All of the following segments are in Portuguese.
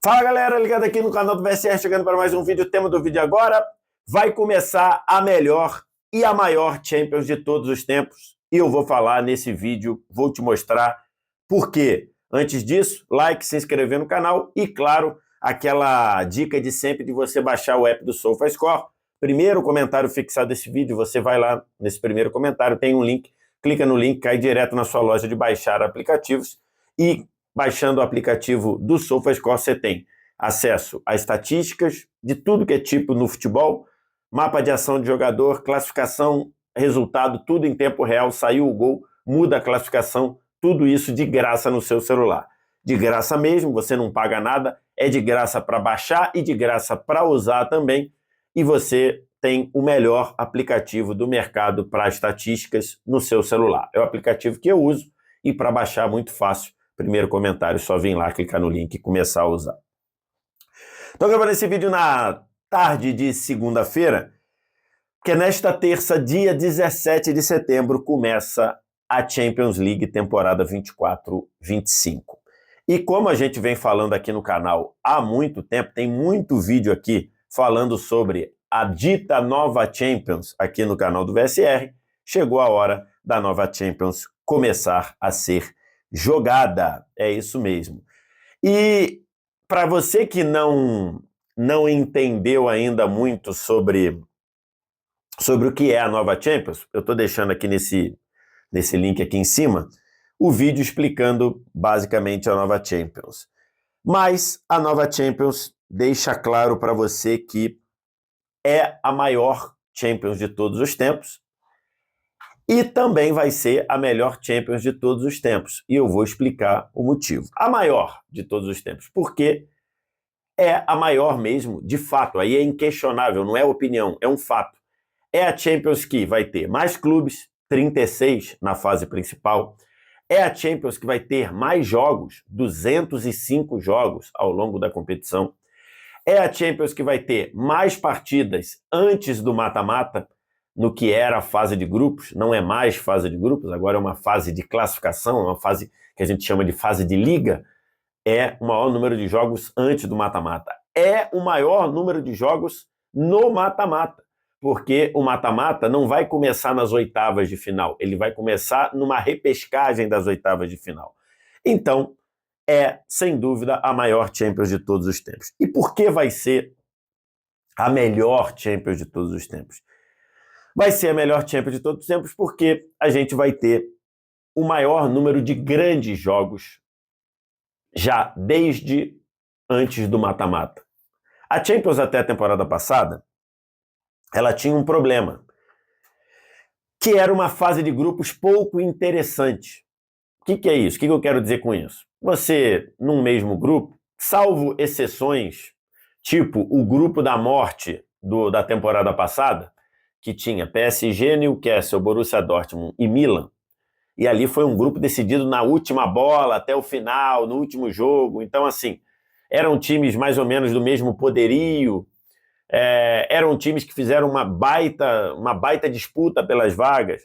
Fala galera, ligado aqui no canal do VSR, chegando para mais um vídeo. O tema do vídeo agora vai começar a melhor e a maior Champions de todos os tempos. E eu vou falar nesse vídeo, vou te mostrar por quê. Antes disso, like, se inscrever no canal e, claro, aquela dica de sempre de você baixar o app do SofaScore. Primeiro comentário fixado desse vídeo, você vai lá nesse primeiro comentário, tem um link, clica no link, cai direto na sua loja de baixar aplicativos e baixando o aplicativo do SofaScore, você tem acesso a estatísticas de tudo que é tipo no futebol, mapa de ação de jogador, classificação, resultado, tudo em tempo real, saiu o gol, muda a classificação, tudo isso de graça no seu celular. De graça mesmo, você não paga nada, é de graça para baixar e de graça para usar também, e você tem o melhor aplicativo do mercado para estatísticas no seu celular. É o aplicativo que eu uso e para baixar muito fácil. Primeiro comentário, só vir lá, clicar no link e começar a usar. Estou gravando esse vídeo na tarde de segunda-feira, porque nesta terça, dia 17 de setembro, começa a Champions League temporada 24-25. E como a gente vem falando aqui no canal há muito tempo, tem muito vídeo aqui falando sobre a dita nova Champions aqui no canal do VSR, chegou a hora da nova Champions começar a ser jogada, é isso mesmo. E para você que não entendeu ainda muito sobre o que é a nova Champions, eu estou deixando aqui nesse link aqui em cima, o vídeo explicando basicamente a nova Champions. Mas a nova Champions deixa claro para você que é a maior Champions de todos os tempos, e também vai ser a melhor Champions de todos os tempos. E eu vou explicar o motivo. A maior de todos os tempos. Porque é a maior mesmo, de fato. Aí é inquestionável, não é opinião, é um fato. É a Champions que vai ter mais clubes, 36 na fase principal. É a Champions que vai ter mais jogos, 205 jogos ao longo da competição. É a Champions que vai ter mais partidas antes do mata-mata, no que era a fase de grupos, não é mais fase de grupos, agora é uma fase de classificação, uma fase que a gente chama de fase de liga, é o maior número de jogos antes do mata-mata. É o maior número de jogos no mata-mata, porque o mata-mata não vai começar nas oitavas de final, ele vai começar numa repescagem das oitavas de final. Então, é, sem dúvida, a maior Champions de todos os tempos. E por que vai ser a melhor Champions de todos os tempos? Vai ser a melhor Champions de todos os tempos porque a gente vai ter o maior número de grandes jogos já desde antes do mata-mata. A Champions até a temporada passada, ela tinha um problema, que era uma fase de grupos pouco interessante. O que é isso? O que eu quero dizer com isso? Você, num mesmo grupo, salvo exceções, tipo o grupo da morte da temporada passada, que tinha PSG, Newcastle, Borussia Dortmund e Milan, e ali foi um grupo decidido na última bola, até o final, no último jogo. Então, assim, eram times mais ou menos do mesmo poderio, eram times que fizeram uma baita disputa pelas vagas.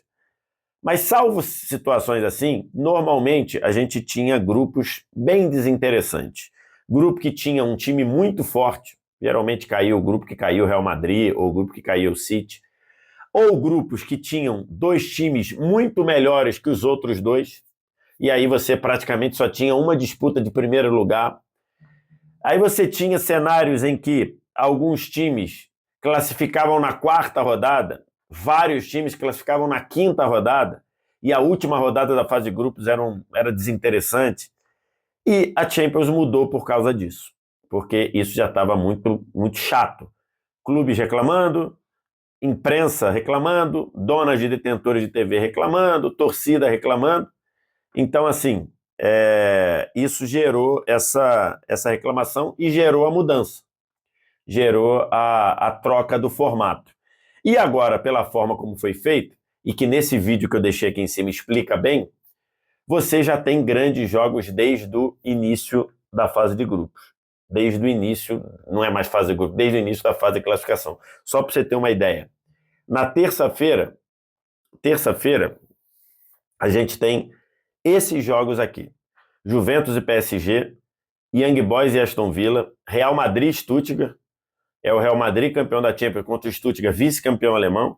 Mas, salvo situações assim, normalmente a gente tinha grupos bem desinteressantes. Grupo que tinha um time muito forte, geralmente caiu o grupo que caiu o Real Madrid, ou o grupo que caiu o City, ou grupos que tinham dois times muito melhores que os outros dois, e aí você praticamente só tinha uma disputa de primeiro lugar. Aí você tinha cenários em que alguns times classificavam na quarta rodada, vários times classificavam na quinta rodada, e a última rodada da fase de grupos era desinteressante. E a Champions mudou por causa disso, porque isso já estava muito, muito chato. Clubes reclamando, imprensa reclamando, donas de detentores de TV reclamando, torcida reclamando. Então, assim, isso gerou essa reclamação e gerou a mudança, gerou a troca do formato. E agora, pela forma como foi feito, e que nesse vídeo que eu deixei aqui em cima explica bem, você já tem grandes jogos desde o início da fase de grupos. Desde o início, não é mais fase de grupos, desde o início da fase de classificação. Só para você ter uma ideia. Na terça-feira, a gente tem esses jogos aqui. Juventus e PSG, Young Boys e Aston Villa, Real Madrid e Stuttgart, é o Real Madrid campeão da Champions contra o Stuttgart, vice-campeão alemão,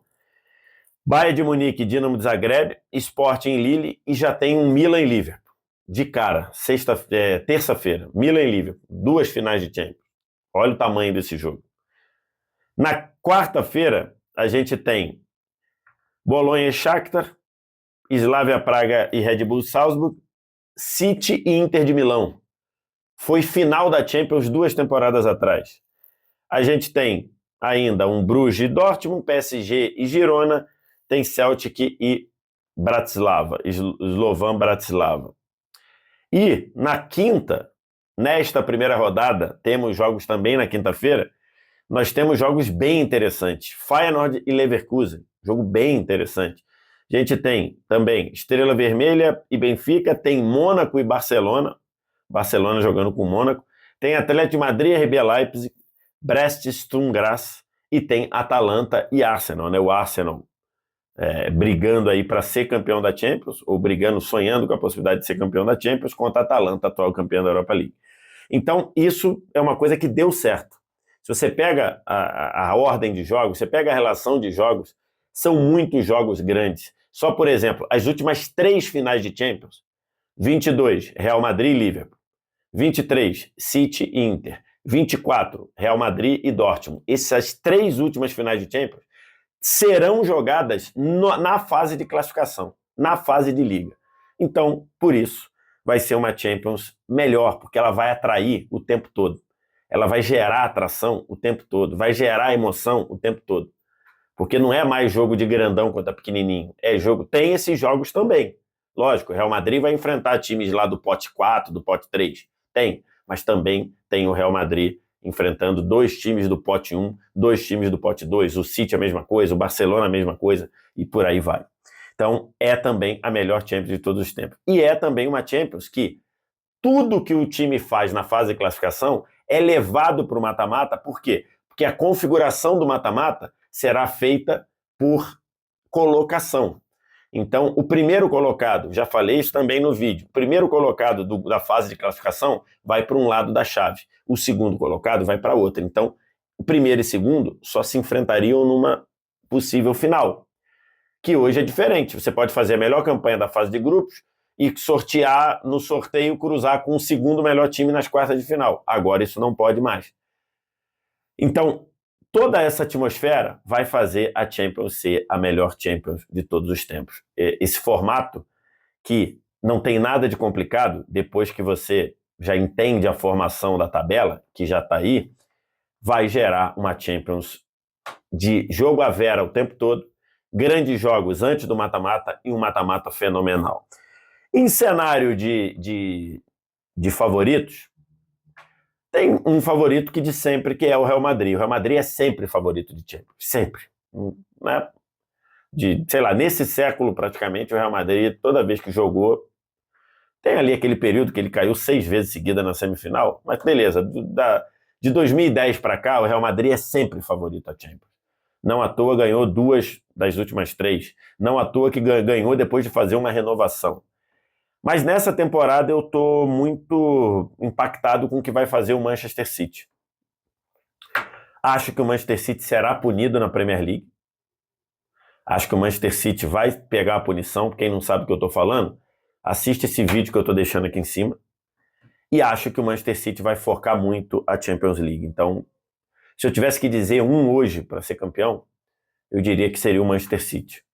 Bayern de Munique e Dinamo de Zagreb, Sporting Lille e já tem um Milan e Liverpool. De cara, terça-feira, Milan e Liverpool, 2 finais de Champions. Olha o tamanho desse jogo. Na quarta-feira, a gente tem Bolonha e Shakhtar, Slavia Praga e Red Bull Salzburg, City e Inter de Milão. Foi final da Champions 2 temporadas atrás. A gente tem ainda um Bruges e Dortmund, PSG e Girona, tem Celtic e Bratislava, Slovan Bratislava. E na quinta, nesta primeira rodada, temos jogos também na quinta-feira, nós temos jogos bem interessantes. Feyenoord e Leverkusen, jogo bem interessante. A gente tem também Estrela Vermelha e Benfica, tem Mônaco e Barcelona, Barcelona jogando com Mônaco, tem Atlético de Madrid e RB Leipzig, Brest, Sturm Graz, e tem Atalanta e Arsenal, né? O Arsenal brigando aí para ser campeão da Champions, ou brigando, sonhando com a possibilidade de ser campeão da Champions, contra a Atalanta, atual campeã da Europa League. Então, isso é uma coisa que deu certo. Se você pega a ordem de jogos, você pega a relação de jogos, são muitos jogos grandes. Só, por exemplo, as últimas 3 finais de Champions, 22, Real Madrid e Liverpool, 23, City e Inter, 24, Real Madrid e Dortmund. Essas 3 últimas finais de Champions serão jogadas na fase de classificação, na fase de liga. Então, por isso, vai ser uma Champions melhor, porque ela vai atrair o tempo todo. Ela vai gerar atração o tempo todo, vai gerar emoção o tempo todo. Porque não é mais jogo de grandão contra pequenininho, é jogo... Tem esses jogos também. Lógico, o Real Madrid vai enfrentar times lá do pote 4, do pote 3. Tem, mas também tem o Real Madrid enfrentando 2 times do pote 1, 2 times do pote 2, o City a mesma coisa, o Barcelona a mesma coisa, e por aí vai. Então, é também a melhor Champions de todos os tempos. E é também uma Champions que tudo que o time faz na fase de classificação é levado para o mata-mata. Por quê? Porque a configuração do mata-mata será feita por colocação. Então, o primeiro colocado, já falei isso também no vídeo, o primeiro colocado da fase de classificação vai para um lado da chave, o segundo colocado vai para outro. Então, o primeiro e segundo só se enfrentariam numa possível final, que hoje é diferente. Você pode fazer a melhor campanha da fase de grupos e sortear no sorteio, cruzar com o segundo melhor time nas quartas de final. Agora isso não pode mais. Então, toda essa atmosfera vai fazer a Champions ser a melhor Champions de todos os tempos. Esse formato, que não tem nada de complicado, depois que você já entende a formação da tabela, que já está aí, vai gerar uma Champions de jogo à vera o tempo todo, grandes jogos antes do mata-mata e um mata-mata fenomenal. Em cenário de favoritos, tem um favorito que de sempre, que é o Real Madrid. O Real Madrid é sempre favorito de Champions, sempre. Né? Nesse século praticamente, o Real Madrid, toda vez que jogou, tem ali aquele período que ele caiu 6 vezes seguida na semifinal, mas beleza, de 2010 para cá, o Real Madrid é sempre favorito a Champions. Não à toa ganhou 2 das últimas 3. Não à toa que ganhou depois de fazer uma renovação. Mas nessa temporada eu estou muito impactado com o que vai fazer o Manchester City. Acho que o Manchester City será punido na Premier League. Acho que o Manchester City vai pegar a punição. Quem não sabe o que eu estou falando, assiste esse vídeo que eu estou deixando aqui em cima. E acho que o Manchester City vai focar muito a Champions League. Então, se eu tivesse que dizer um hoje para ser campeão, eu diria que seria o Manchester City.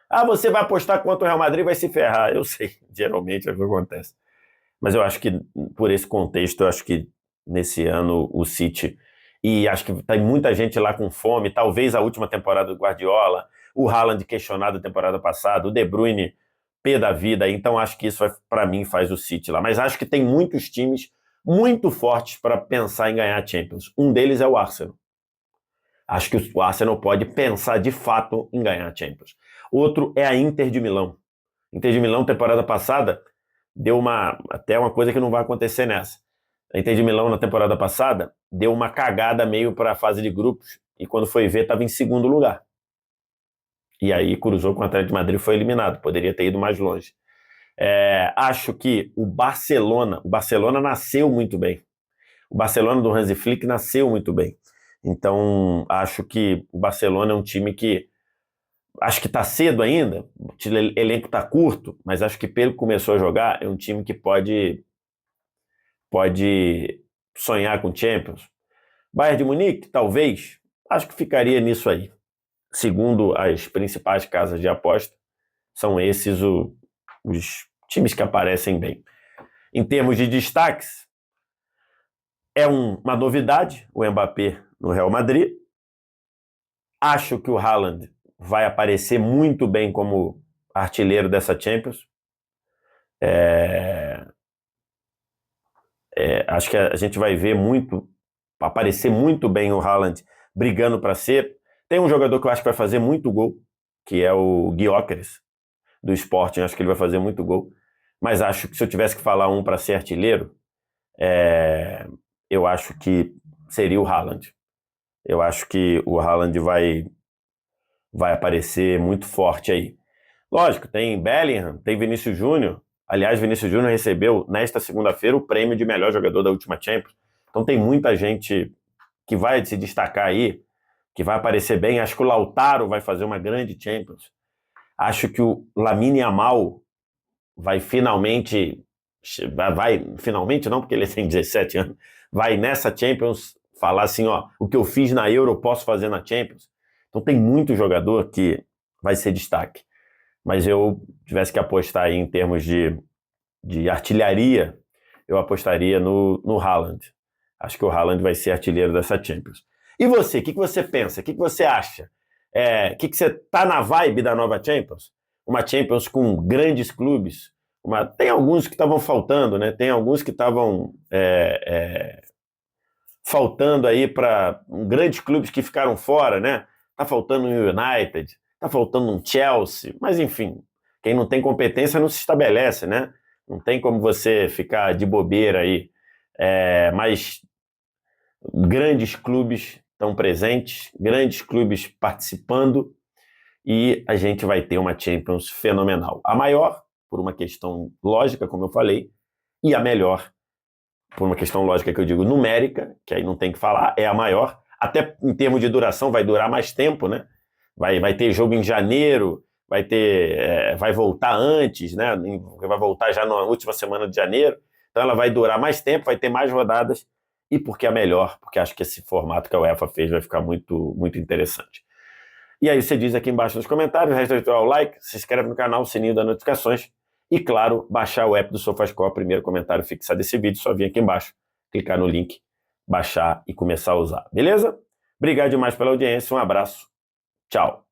Ah, você vai apostar quanto o Real Madrid vai se ferrar. Eu sei, geralmente é o que acontece. Mas eu acho que, por esse contexto, eu acho que nesse ano o City... E acho que tem muita gente lá com fome, talvez a última temporada do Guardiola, o Haaland questionado a temporada passada, o De Bruyne pé da vida. Então acho que isso, para mim, faz o City lá. Mas acho que tem muitos times muito fortes para pensar em ganhar a Champions. Um deles é o Arsenal. Acho que o Arsenal pode pensar de fato em ganhar a Champions. Outro é a Inter de Milão. Inter de Milão, temporada passada, deu até uma coisa que não vai acontecer nessa. A Inter de Milão, na temporada passada, deu uma cagada meio para a fase de grupos e quando foi ver, estava em segundo lugar. E aí cruzou com o Atlético de Madrid e foi eliminado. Poderia ter ido mais longe. Acho que o Barcelona nasceu muito bem. O Barcelona do Hansi Flick nasceu muito bem. Então, acho que o Barcelona é um time que acho que está cedo ainda, o elenco está curto, mas acho que pelo que começou a jogar, é um time que pode sonhar com Champions. Bayern de Munique, talvez, acho que ficaria nisso aí. Segundo as principais casas de aposta, são esses os times que aparecem bem. Em termos de destaques, é uma novidade o Mbappé no Real Madrid. Acho que o Haaland vai aparecer muito bem como artilheiro dessa Champions. Acho que a gente vai ver aparecer muito bem o Haaland brigando para ser. Tem um jogador que eu acho que vai fazer muito gol, que é o Gyökeres, do Sporting. Acho que ele vai fazer muito gol. Mas acho que se eu tivesse que falar um para ser artilheiro, eu acho que seria o Haaland. Eu acho que o Haaland vai aparecer muito forte aí. Lógico, tem Bellingham, tem Vinícius Júnior. Aliás, Vinícius Júnior recebeu, nesta segunda-feira, o prêmio de melhor jogador da última Champions. Então tem muita gente que vai se destacar aí, que vai aparecer bem. Acho que o Lautaro vai fazer uma grande Champions. Acho que o Lamine Yamal vai finalmente não, porque ele tem 17 anos, vai nessa Champions falar assim, ó, o que eu fiz na Euro eu posso fazer na Champions. Então tem muito jogador que vai ser destaque. Mas eu tivesse que apostar aí em termos de artilharia, eu apostaria no Haaland. Acho que o Haaland vai ser artilheiro dessa Champions. E você, o que você pensa? O que você acha? Que você tá na vibe da nova Champions? Uma Champions com grandes clubes. Tem alguns que estavam faltando, né? Tem alguns que estavam faltando aí para grandes clubes que ficaram fora, né? Tá faltando um United, tá faltando um Chelsea, mas enfim, quem não tem competência não se estabelece, né? Não tem como você ficar de bobeira aí. Mas grandes clubes estão presentes, grandes clubes participando, e a gente vai ter uma Champions fenomenal. A maior, por uma questão lógica, como eu falei, e a melhor, por uma questão lógica que eu digo numérica, que aí não tem que falar, é a maior. Até em termos de duração, vai durar mais tempo, né? Vai ter jogo em janeiro, vai voltar antes, né? Vai voltar já na última semana de janeiro. Então ela vai durar mais tempo, vai ter mais rodadas. E porque é a melhor, porque acho que esse formato que a UEFA fez vai ficar muito, muito interessante. E aí você diz aqui embaixo nos comentários, resta o like, se inscreve no canal, sininho das notificações. E claro, baixar o app do SofaScore, primeiro comentário fixado desse vídeo, só vir aqui embaixo, clicar no link, baixar e começar a usar, beleza? Obrigado demais pela audiência, um abraço, tchau!